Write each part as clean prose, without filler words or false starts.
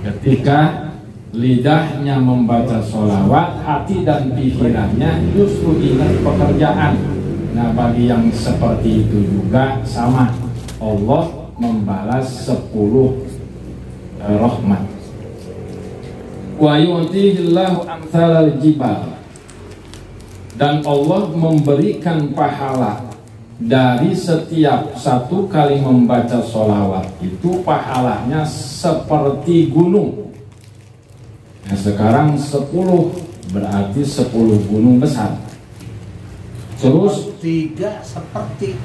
Ketika lidahnya membaca sholawat, hati dan pikirannya justru ingat pekerjaan. Nah, bagi yang seperti itu juga sama, Allah membalas 10 rahmat. Wa yu'tihillahu amsalal jibal, dan Allah memberikan pahala dari setiap satu kali membaca sholawat itu pahalanya seperti gunung. Nah, sekarang 10 berarti 10 gunung besar. Terus 3 seperti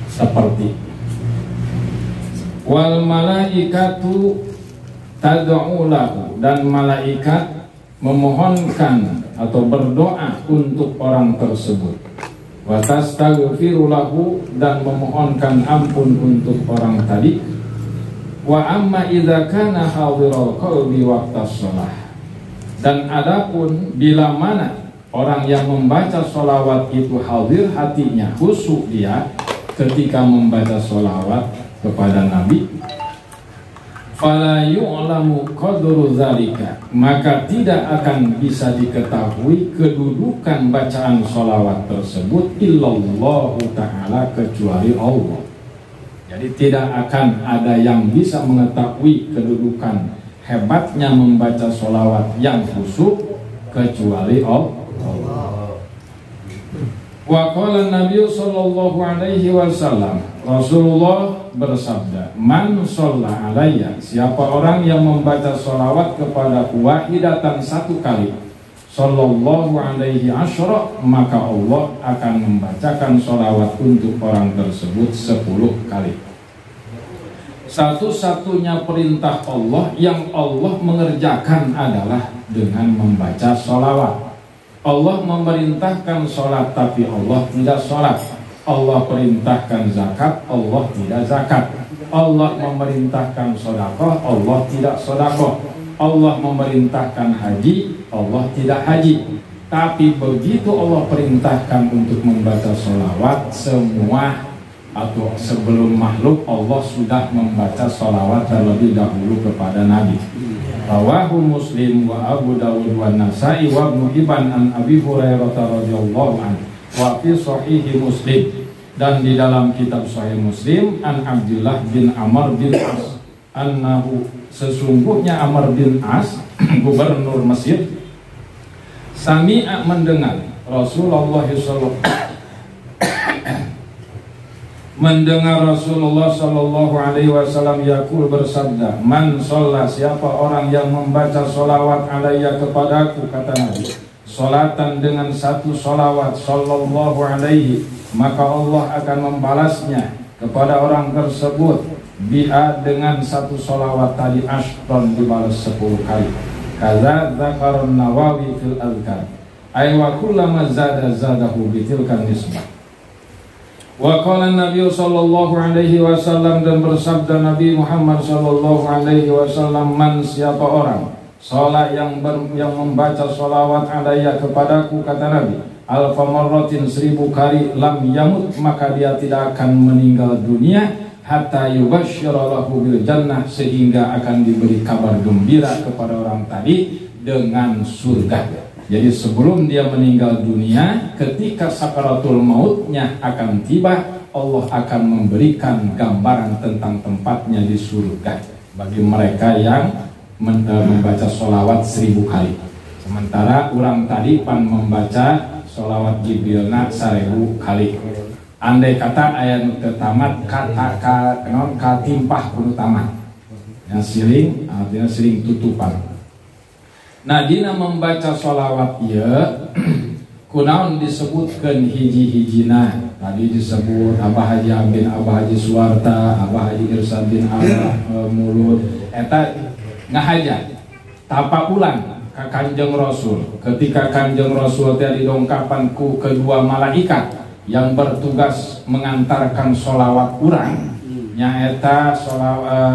wal malaikatu tad'u lahu, dan malaikat memohonkan atau berdoa untuk orang tersebut. Wa tastaghfiru lahu, dan memohonkan ampun untuk orang tadi. Wa amma idza kana hadiral qalbi waqtas shalah, dan adapun bila mana orang yang membaca sholawat itu hadir hatinya, khusyuk dia ketika membaca sholawat kepada Nabi, fala yu'lamu qadru zalika, maka tidak akan bisa diketahui kedudukan bacaan sholawat tersebut illallahu ta'ala, kecuali Allah. Jadi tidak akan ada yang bisa mengetahui kedudukan hebatnya membaca sholawat yang khusyuk kecuali Allah. Wa qala Nabi sallallahu alaihi wasallam, Rasulullah bersabda, man shalla alayya, siapa orang yang membaca sholawat kepadaku wahidatan satu kali, sallallahu alaihi asyra, maka Allah akan membacakan sholawat untuk orang tersebut 10 kali. Satu-satunya perintah Allah yang Allah mengerjakan adalah dengan membaca sholawat. Allah memerintahkan sholat tapi Allah tidak sholat. Allah perintahkan zakat, Allah tidak zakat. Allah memerintahkan sedekah, Allah tidak sedekah. Allah memerintahkan haji, Allah tidak haji. Tapi begitu Allah perintahkan untuk membaca sholawat, semua atau sebelum makhluk Allah sudah membaca sholawat terlebih dahulu kepada Nabi. Rawahu Muslim wa Abu Dawud wa Nasa'i wa Ibnu Hibban an Abi Hurairah radhiyallahu anhu wa fi Sahih Muslim, dan di dalam kitab Sahih Muslim an Abdullah bin Amr bin As annahu, sesungguhnya Amr bin As gubernur Mesir, sami'a mendengar Rasulullah sallallahu alaihi wasallam yaqul, bersabda, man sholla, siapa orang yang membaca sholawat alayya kepadaku, kata Nabi, sholatan dengan satu sholawat, sallallahu alaihi, maka Allah akan membalasnya kepada orang tersebut bi'a, dengan satu sholawat tadi, ashron, dibalas 10 kali. Kaza zakarun Nawawi fil azkar, ay wa kullama zada zadahu bitilkan nisbah. Wa qala Nabi sallallahu alaihi wasallam, dan bersabda Nabi Muhammad sallallahu alaihi wasallam, man, siapa orang sholat yang membaca sholawat alayya kepadaku, kata Nabi, alfa marratin, 1000 kali, lam yamut, maka dia tidak akan meninggal dunia, hatta yubasyshira lahu bil jannah, sehingga akan diberi kabar gembira kepada orang tadi dengan surga. Jadi sebelum dia meninggal dunia, ketika sakaratul mautnya akan tiba, Allah akan memberikan gambaran tentang tempatnya di surga bagi mereka yang membaca sholawat 1000 kali. Sementara orang tadi pan membaca sholawat Jibrilna 1000 kali. Andai kata ayat tamat kata katimpah kudu tamat, yang siling artinya siling tutupan. Nah, dina membaca sholawat ya kunaon disebutkan hiji-hijina. Tadi disebut Abah Haji Amin, Abah Haji Suwarta, Abah Haji Irsad bin Abah Mulut, eta ngahajat tapa ulang ka Kanjeng Rasul. Ketika Kanjeng Rasul teh didongkapan ku kedua malaikat yang bertugas mengantarkan sholawat urang, nyaeta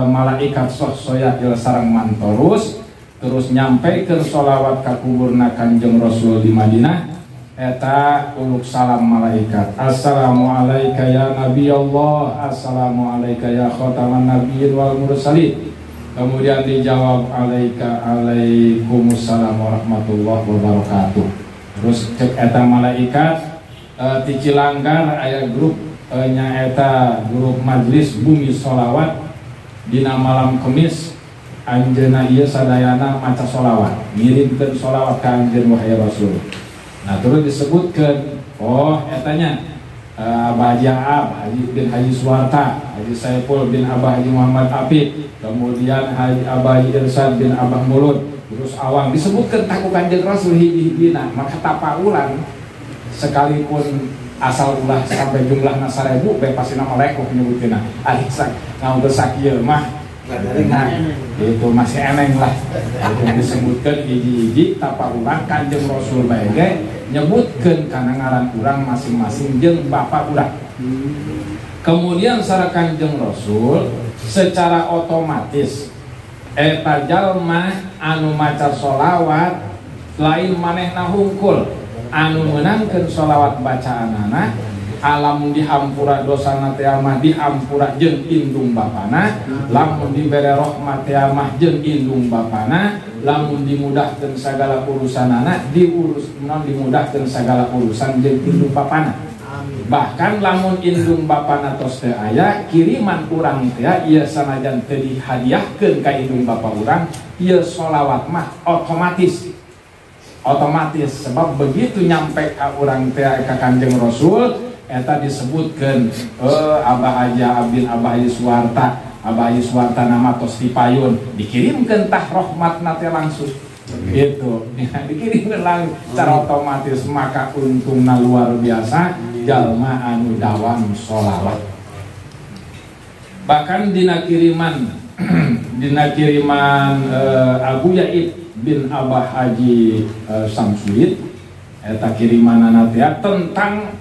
malaikat sohsoya il sareng mantorus, terus nyampe ke sholawat ka kuburna Kanjeng Rasul di Madinah. Eta uluk salam malaikat, assalamualaikum ya Nabi Allah, assalamualaikum ya khataman nabiyyin wal mursalin. Kemudian dijawab Waalaikumsalam warahmatullahi wabarakatuh. Terus cek eta malaikat ti Cilanggar aya grup nyaeta grup majlis bumi sholawat dina malam Kemis anjeunna ieu sadayana maca sholawat ngirimkeun sholawat ka anjeun wahai Rasul. Nah terus disebutkeun etanya Abah Haji Aab, Haji bin Haji Suwarta, Haji Saiful bin Abah Haji Muhammad Apid, kemudian Haji Abah Haji Irsad bin Abah Mulut, terus awang disebutkan taku Kanjeng Rasul hiji-hijina, maka tapaulan sekalipun asal ulah sampai jumlahna 1000 bae pasti nama lekoh nyebutkeun ari sak ngaung sakieu mah itu masih eneng lah. Itu disebutkan hiji-hiji tapaulan Kanjeng Rasul bae nyebutkeun kana ngaran urang masing-masing jeung bapak urang. Kemudian sareng Kanjeng Rasul secara otomatis eta jalma anu maca sholawat lain manehna hungkul anu meunangkeun sholawat bacaanana alam dihampura dosana teh mah dihampura jeung indung bapana, lamun dibere rahmat teh mah jeung indung bapana, lamun dimudahkeun sagala urusanana dimudahkeun sagala urusan jeung indung bapana. Bahkan lamun indung bapana tos teu aya kiriman urang teh ieu sanajan teu dihadiahkeun ka indung bapa urang ieu sholawat mah otomatis sebab begitu nyampe ka urang teh ka Kanjeng Rasul eta disebutkeun Abah Haji Abin Abah Haji Suwarta nama tos dipayun dikirimkeun tah rahmatna teh langsung gitu dikirimkeun langsung secara otomatis maka untungna luar biasa jalma anu dawam sholawat. Bahkan dina kiriman Abu Yaid bin Abah Haji Samsuid eta kirimanana teh tentang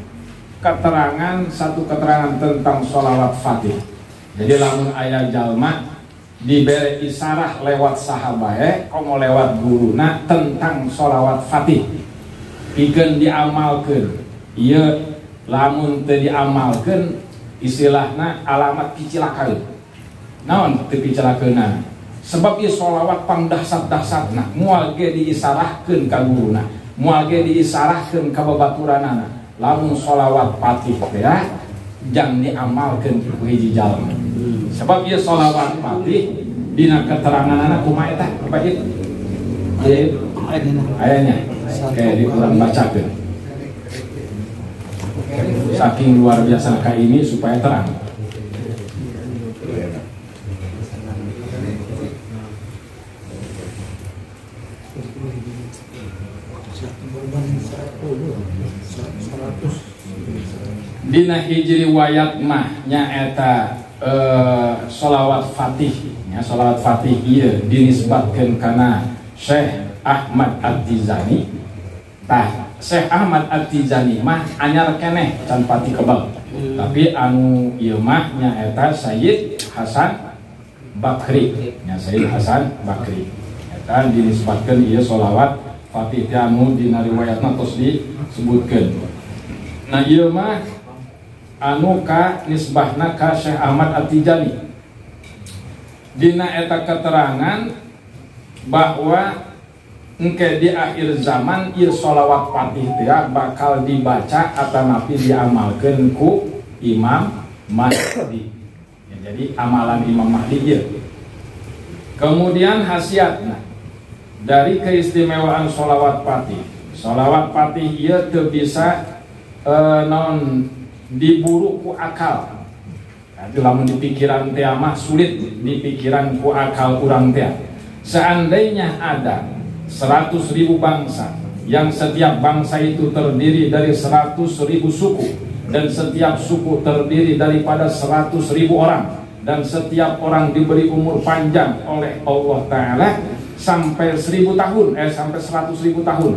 satu keterangan tentang sholawat fatih. Jadi lamun aya jalma dibere isarah lewat sahabae komo lewat guruna tentang sholawat fatih pikeun diamalkeun ieu lamun teu diamalkeun istilahna alamat kicilakaan. Naon teu kicilakeunna? Sebab ieu sholawat pang dahsat-dahsatna moal ge diisarahkeun ka guruna, moal ge diisarahkeun ka babaturanana. Lamun sholawat fatih ya jang diamalkeun ku hiji jalma. Sebab ieu sholawat fatih dina keteranganana kumaha eta? Apa ieu? Ayatnya. Oke, diurang bacakeun. Saking luar biasa ka ini supaya terang. Dina hiji riwayat mah nyaeta sholawat fatih nya sholawat fatih ieu dinisbatkeun kana Syekh Ahmad At-Tijani. Tah Syekh Ahmad At-Tijani mah anyar keneh can pati kebal. Tapi anu ieu mah nyaeta Sayyid Hasan Bakri. Nya Sayyid Hasan Bakri. Eta dinisbatkeun ieu sholawat fatih teh anu dina riwayatna tos disebutkeun. Nah ieu mah anu ka nisbahna ka Syekh Ahmad At-Tijani. Dina eta keterangan bahwa engke di akhir zaman ieu sholawat fatih teh bakal dibaca atanapi diamalkeun ku Imam Mahdi. Ya, jadi amalan Imam Mahdi ieu. Kemudian khasiatna dari keistimewaan sholawat fatih. Sholawat fatih ieu teu bisa non diburu ku akal. Jadi lamun di pikiran teh mah sulit dipikiran ku akal urang teh. Seandainya ada 100.000 bangsa yang setiap bangsa itu terdiri dari 100.000 suku dan setiap suku terdiri daripada 100.000 orang dan setiap orang diberi umur panjang oleh Allah Ta'ala sampai 1.000 tahun sampai 100.000 tahun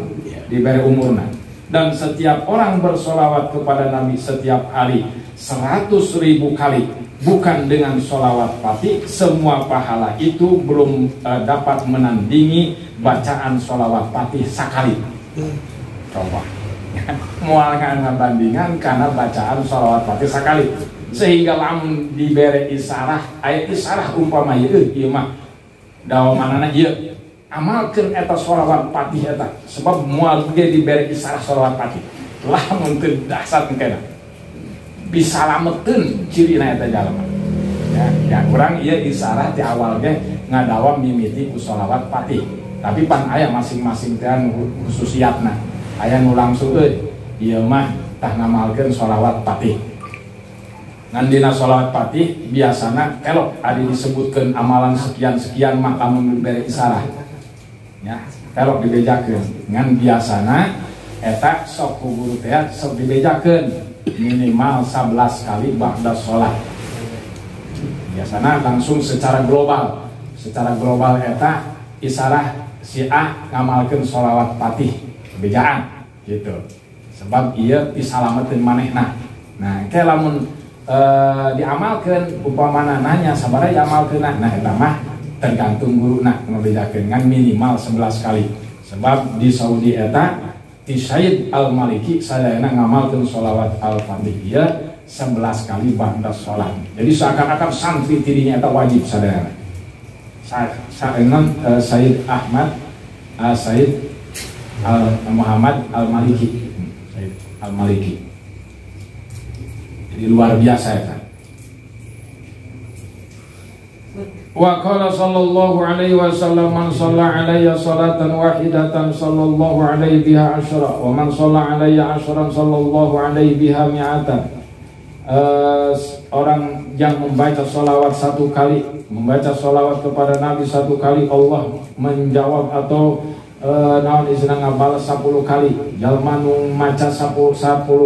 diberi umurna. Dan setiap orang bersolawat kepada Nabi setiap hari 100.000 kali, bukan dengan solawat fatih, semua pahala itu belum dapat menandingi bacaan solawat fatih sekali. Coba mual ngabandingan karena bacaan solawat fatih sekali, sehingga lamun diberi isarah ayat isarah umpama ieu mah dawa manana ieu amalkeun eta sholawat patih eta sebab moal ge dibere isarah sholawat patih lamun teu dasar kena bisa lametkeun cirina eta jalma ya kurang ieu isarah ti awal ge ngadawa mimiti ku sholawat patih tapi pan aya masing-masing teh khususiatna aya nu langsung euy ieu mah tah ngamalkeun sholawat patih ngan dina sholawat patih biasana kelok adi disebutkeun amalan sekian-sekian maka memberi isarah ya kelok dibejakeun ngan biasana eta sok ku guru teh sok dibejakeun minimal 11 kali ba'da sholat biasana langsung secara global eta isarah si A ngamalkeun sholawat patih bejaan gitu sebab ieu disalametkeun manehna nah ke lamun diamalkeun upamana nanya sabaraha diamalkeun nah eta mah tergantung guruna ngabejakeun ngan minimal 11 kali sebab di Saudi eta ti Sayyid Al-Maliki sadayana ngamalkeun sholawat al-fatih ieu 11 kali ba'da sholat jadi seakan-akan santri tidinya eta wajib sadayana saenon Sayyid Ahmad Sayyid Muhammad Al-Maliki Sayyid Al-Maliki jadi luar biasa ya kan. Wa qala sallallahu alaihi wasallam man shalla alayya salatan wahidatan sallallahu alaihi biha asyra wa man shalla alayya asyran sallallahu alaihi biha mi'atan. Orang yang membaca sholawat satu kali, membaca sholawat kepada Nabi satu kali, Allah menjawab atau naon isna ngabalas 10 kali. Jalma nu maca 10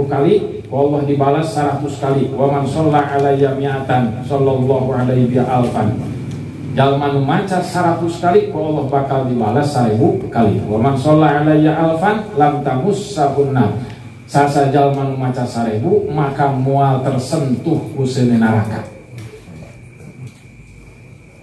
kali Allah dibalas 100 kali. Wa man shalla alayya mi'atan sallallahu alaihi bi alfan. Jalma nu maca 100 kali Allah bakal dibalas 1000 kali. Wa man shalla alayya alfan lam tamussahun nar. Sasa jalma nu maca 1000 maka moal tersentuh ku seuneu neraka.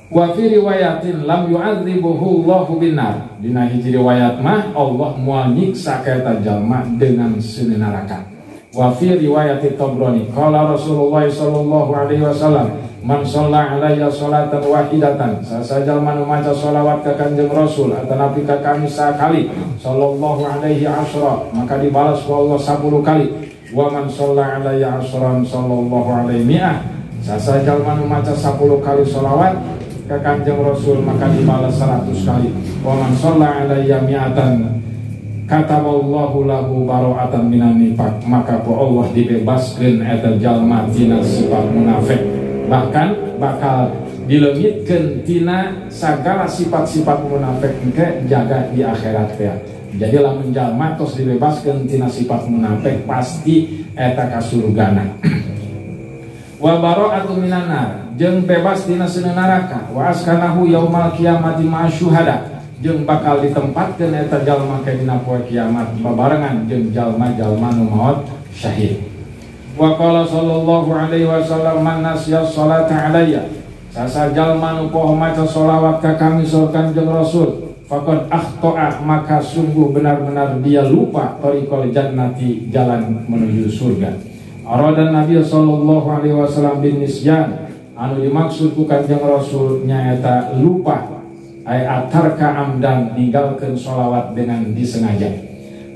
Wa fi riwayatin lam yu'adzibuhu Allahu binar. Dina hiji riwayat mah Allah moal nyiksa ka eta jalma dengan seuneu neraka. Wa fi riwayat Tabrani qala Rasulullah sallallahu alaihi wasallam man shalla alayya salatan wahidatan sasa jalma nu maca sholawat ka Kanjeng Rasul atanapi ka kami sakali sallallahu alaihi asyra maka dibalas ku Allah 10 kali. Wa man shalla alayya asyran sallallahu alaihi mi'ah sasa jalma nu maca 10 kali sholawat ka Kanjeng Rasul maka dibalas 100 kali. Wa man shalla alayya mi'atan kataballahu lahu bara'atan minan nifaq maka ku Allah dibebaskeun eta jalma tina sifat munafik bahkan bakal dilemitkeun tina sagala sifat-sifat munafik engke jaga di akhirat teh. Jadi lamun jalma tos dibebaskeun tina sifat munafik pasti eta ka surgana. Wa bara'atu minan nar jeung bebas tina seuneu neraka wa askanahu yaumal qiyamati ma'asyuhada jeung bakal ditempatkeun eta jalma ka dina poe kiamat babarengan jeung jalma-jalma nu maot syahid. Wa qala sallallahu alaihi wasallam man nasiya sholata alayya sasa jalma nu poho maca sholawat ka kami saur Kanjeng Rasul faqad akhta'a maka sungguh benar-benar dia lupa tariqal jannati jalan menuju surga. Arada Nabi sallallahu alaihi wasallam bin nisyan anu dimaksud ku Kanjeng Rasul nyaeta lupa ay atarka amdan ninggalkeun sholawat dengan disengaja.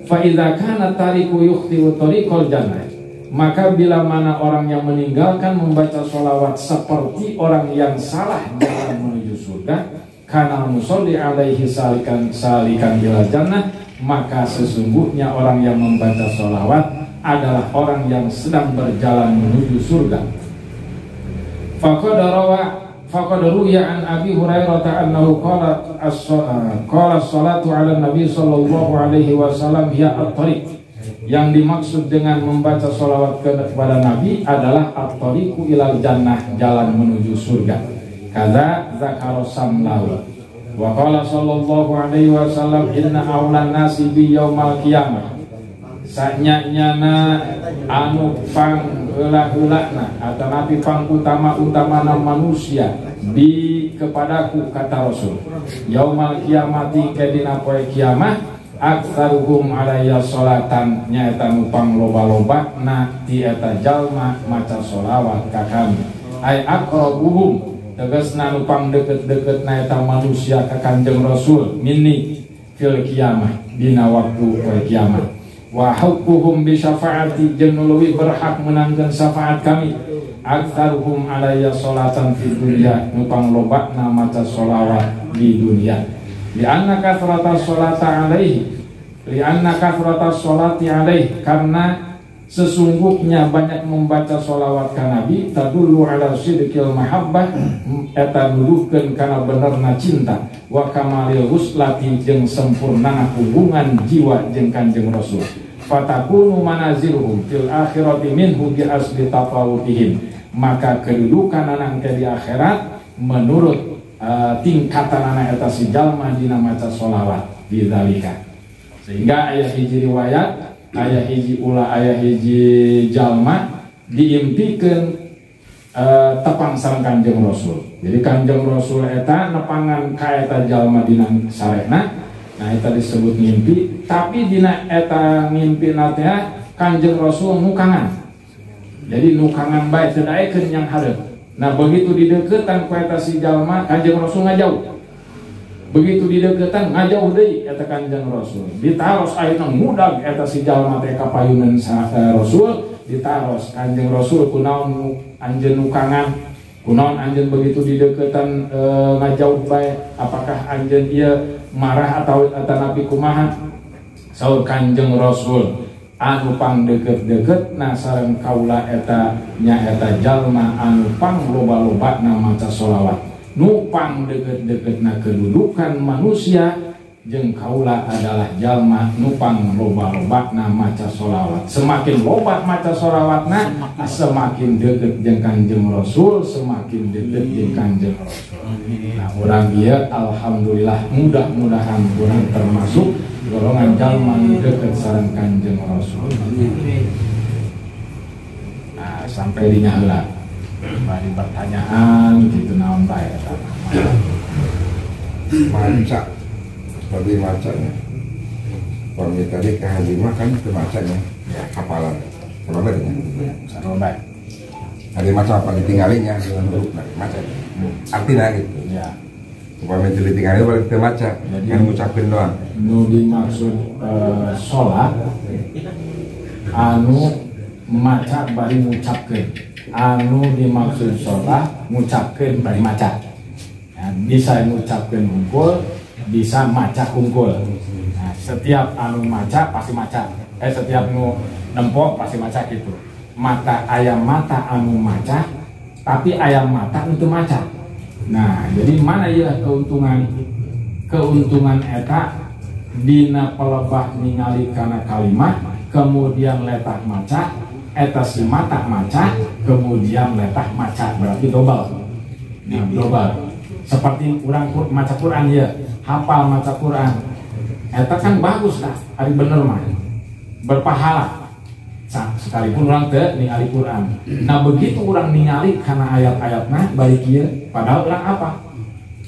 Fa idza kana tariku yukhti'u tariqal jannah maka bila mana orang yang meninggalkan membaca sholawat seperti orang yang salah jalan menuju surga kana musolli alaihi salikan ila jannah maka sesungguhnya orang yang membaca sholawat adalah orang yang sedang berjalan menuju surga. Faqad ruwiya an Abi Hurairah annahu qala as-salatu ala Nabi sallallahu alaihi wasallam hiya at-tariq. Yang dimaksud dengan membaca sholawat kepada Nabi adalah at-tariqu ilal jannah jalan menuju surga. Kadza zakara samlahu. Wa qala sallallahu alaihi wasallam inna awlan nasi bi yaumal qiyamah. Sanyanyana anu pang heula-heulana atanapi pang utama-utamana manusia bi kepadaku kata Rasul. Yaumal qiyamati kedina poe kiamat aktsaruhum alayya sholatan nyaeta nu pang loba-loba na ti eta jalma maca sholawat ka kami. Ai aqrabuhum tegasna nu pangdeukeut-deukeut na eta manusia ka Kanjeng Rasul minni fil kiamah dina waktu poe kiamat wa haqquhum bi syafaati jeung nu leuwih berhak menangkeun syafaat kami aktsaruhum alayya sholatan fid dunya nu panglobana maca sholawat di dunia li anna kathrata sholata alaihi karena sesungguhnya banyak membaca sholawat ka Nabi tadullu ala sidqil mahabbah eta nuduhkeun kana benerna cinta wa kamalil wuslati jeung sempurnana hubungan jiwa jeung Kanjeng Rasul fatakunu manaziluhum fil akhirati minhu bi asli tafawutihim maka kedudukan anak di akhirat menurut tingkatan anak eta si jalma dina maca sholawat bidzalika sehingga aya hiji riwayat aya hiji ulah aya hiji jalma diimpikeun tepang sareng Kanjeng Rasul. Jadi Kanjeng Rasul eta nepangan ka eta jalma dina sarehna. Nah eta disebut ngimpi, tapi dina eta ngimpina teh Kanjeng Rasul nukangan. Jadi nukangan bae teu daekeun yang hareup. Nah begitu dideuketan ku eta si jalma Kanjeng Rasul ngajauh. Begitu dideuketan ngajauh deui eta Kanjeng Rasul. Ditaros ayeuna mudag eta si jalma teh ka payunan Rasul, ditaros Kanjeng Rasul kunaon anjeun nukangan, kunaon anjeun begitu dideuketan ngajauh bae, apakah anjeun ieu marah atau nabi kumaha? Saur Kanjeng Rasul, anu pangdeukeut-deukeutna sareng kaula eta nyaeta jalma anu pangloba-lobana maca sholawat. Nupang deket-deketna kedudukan manusia jeung kaula adalah jalma nupang loba-lobana maca sholawat. Semakin loba maca sholawatna semakin deket jeung Kanjeng Rasul, semakin deket jeung Kanjeng Rasul. Nah urang ieu alhamdulillah mudah-mudahan urang termasuk golongan jalma nu deket sareng Kanjeng Rasul. Nah sampai dinya heula bari pertanyaan gitu naon bae eta maca lebih macanya kalau tadi ke halimah kan itu macanya ya hafalan kalau baik hari maca apa ditinggalinya dengan huruf maca artinya gitu ya upaya ditinggalin balik ke maca yang ngucapin doang nu dimaksud sholat anu maca bari ngucapkeun anu dimaksud sholat ngucapkeun bari maca ya, bisa ngucapkeun hungkul bisa maca hungkul. Nah, setiap anu maca pasti maca setiap nu nempo pasti maca gitu. Mata ayam mata anu maca tapi ayam mata untuk maca. Nah jadi mana ya keuntungan eta dina pelebah ningali kana kalimat kemudian letak maca eta si mata maca kemudian letak maca berarti dobal. Nah dobal seperti orang maca Quran ya hafal maca Quran eta kan bagus lah ari bener mah berpahala sekalipun orang teu ningali Quran. Nah begitu orang ningali karena ayat-ayatna balik ieu padahal orang apa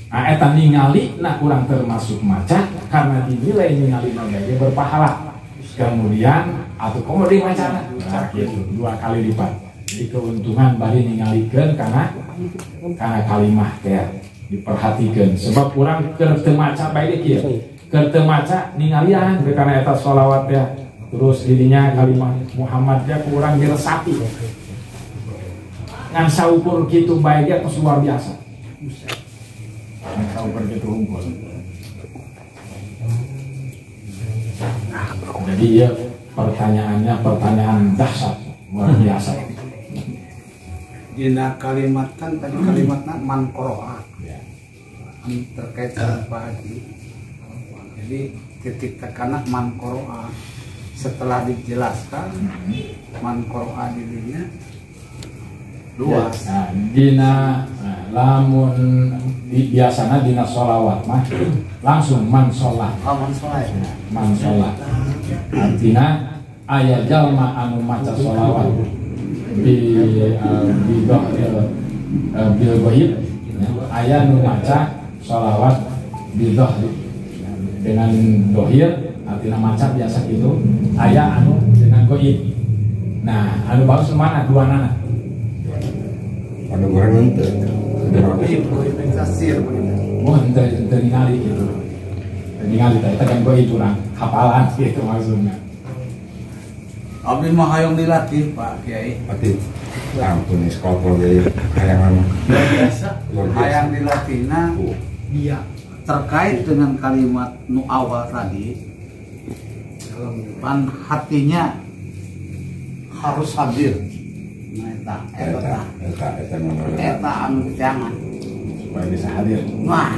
nah eta ningali nah urang termasuk maca karena dinilai ningali nagaya berpahala kemudian atau komedi macana nah, gitu, 2 kali lipat. Jadi keuntungan bari ningalikeun karena kalimah teh diperhatikan sebab urang keur teu maca bae kieu keur teu maca ningalian karena eta sholawat teh terus dirinya kalimah Muhammad teh kurang diresapi ngan saukur kitu bae ge tos luar biasa ngan saukur kitu unggul. Jadi ya pertanyaannya pertanyaan dahsyat luar biasa. Dina kalimat kan tadi kalimatnya man qoro'a terkait dengan Pak Haji. Jadi titik tekanan man qoro'a setelah dijelaskan man qoro'a dirinya luas. Nah, dina lamun biasana dina sholawat mah langsung man sholat. Man sholat. Artinya aya jalma anu maca sholawat bil gohib aya nu maca sholawat bil dengan dohir artinya maca biasa gitu aya anu dengan gohib. Nah anu bagus mana dua nana anu goreng ente Improvisasi oh ningali gitu, ningali kita kan gue itu orang hafalan gitu maksudnya. Abdi mah hayang dilatih Pak Kiai. Berarti ampun sekolah jadi hayang Luar biasa. Hayang dilatihna dia terkait dengan kalimat nu awal tadi. Pan hatinya harus hadir. Nah, eta anu jangan Supaya bisa hadir. wah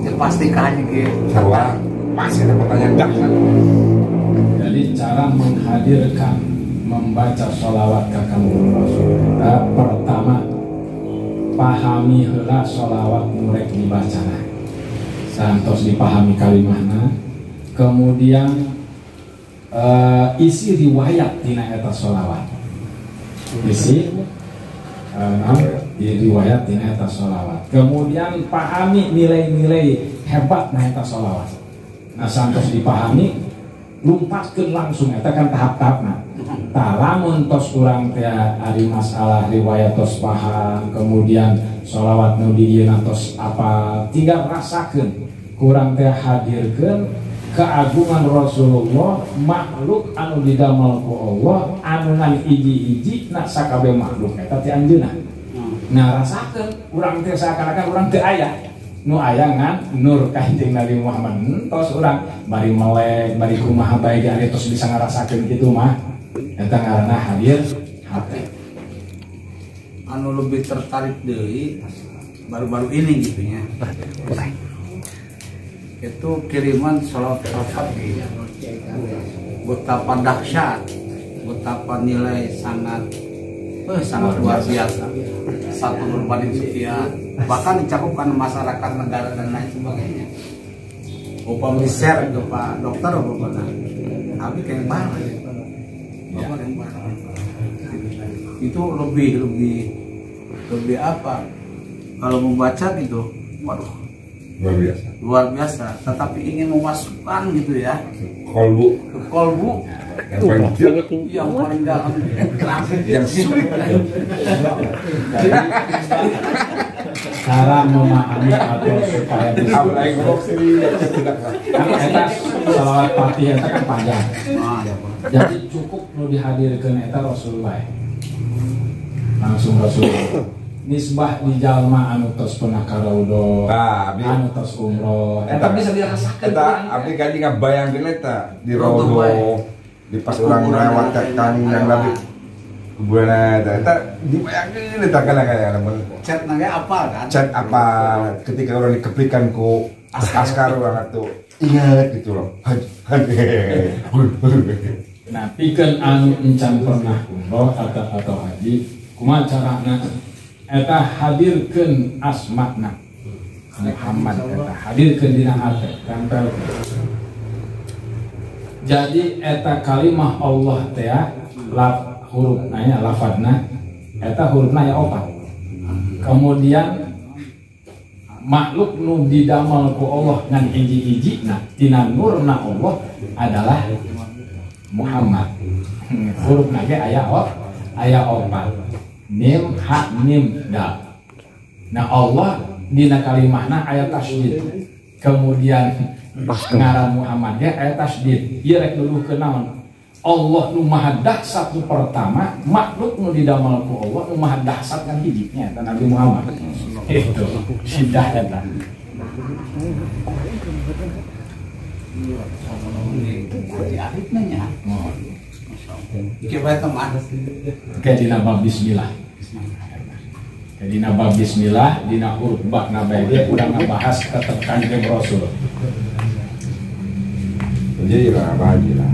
ya pasti kahanya ge sarua masih ada pertanyaan dahsyat. Jadi cara menghadirkan membaca sholawat ke kanjeng Rasul kita pertama pahami heula sholawat murek dibacana santos dipahami kalimahna, kemudian isi riwayat tina eta sholawat, isi riwayat tina eta sholawat, kemudian pahami nilai-nilai hebat na eta sholawat. Nah santos dipahami lumpatkeun langsung eta kan tahap-tahapna. Tah lamun tos urang teh ari masalah riwayat tos paham, kemudian sholawat nu dieuna tos apa, tinggal rasakeun kurang teh hadirkeun keagungan Rasulullah, makhluk anu didamel ku Allah, anu ngan iji-iji na sakabeh makhluk eta ti anjeunna. Nah rasakeun urang teh seakan-akan urang teu aya nu aya ngan nur Kanjeng Nabi Muhammad, tos urang bari melek bari kumaha bae ge ari tos bisa ngarasakeun kitu mah eta ngaranna hadir hati. anu lebih tertarik deui baru-baru ini gitu ya. Itu kiriman sholawat al-fatih betapa dahsyat, betapa nilai sangat luar biasa, satu berbanding sekian, bahkan dicakupkan masyarakat negara dan lain sebagainya. Upami share ke Pak Dokter apa tapi kayak mana itu lebih apa kalau membaca gitu, waduh luar biasa, tetapi ingin memasukkan gitu ya ke kolbu yang paling dalam yang sulit. Cara memahami atau supaya bisa eta sholawat fatihah eta kan panjang. Jadi cukup nu dihadirkeun eta Rasulullah. Langsung Rasulullah. Nisbah di jalma anu tos pernah karaudho, anu tos umroh, eta bisa dirasakeun. Eta abdi kaji ngabayangkeun eta di rodo, di pas urang lewat kami yang lagi kuburan eta dibayangkeun eta kana kaya lamun chat nage apa kan? chat apa ketika orang dikeplikan ku askar banget tuh ingat gitu loh. Nah, pikeun anu encan pernah umroh atau haji, kumaha carana eta hadirkeun asma'na Muhammad, eta hadirkeun dina hati, tempel. Jadi eta kalimah Allah teh huruf nanya lafadna eta hurufna ya opat. Kemudian makhluk nu didamel ku Allah ngan iji-ijina tina nurna Allah adalah Muhammad. Hurufna ge aya opat. Mim ha mim dal. Nah Allah dina kalimahna aya tasydid. Kemudian ngaran Muhammad ge aya tasydid. Ieu rek luluhkeun naon? Allah nu maha dahsyat nu pertama, makhluk nu didamel ku Allah nu maha dahsyat kan hijibnya eta Nabi Muhammad. Itu sidah eta. Kayak dina bab bismillah. Kayak dina bab bismillah, dina huruf ba nabae udah ngebahas keterkaitan Rasul. Jadi lah bahagia lah.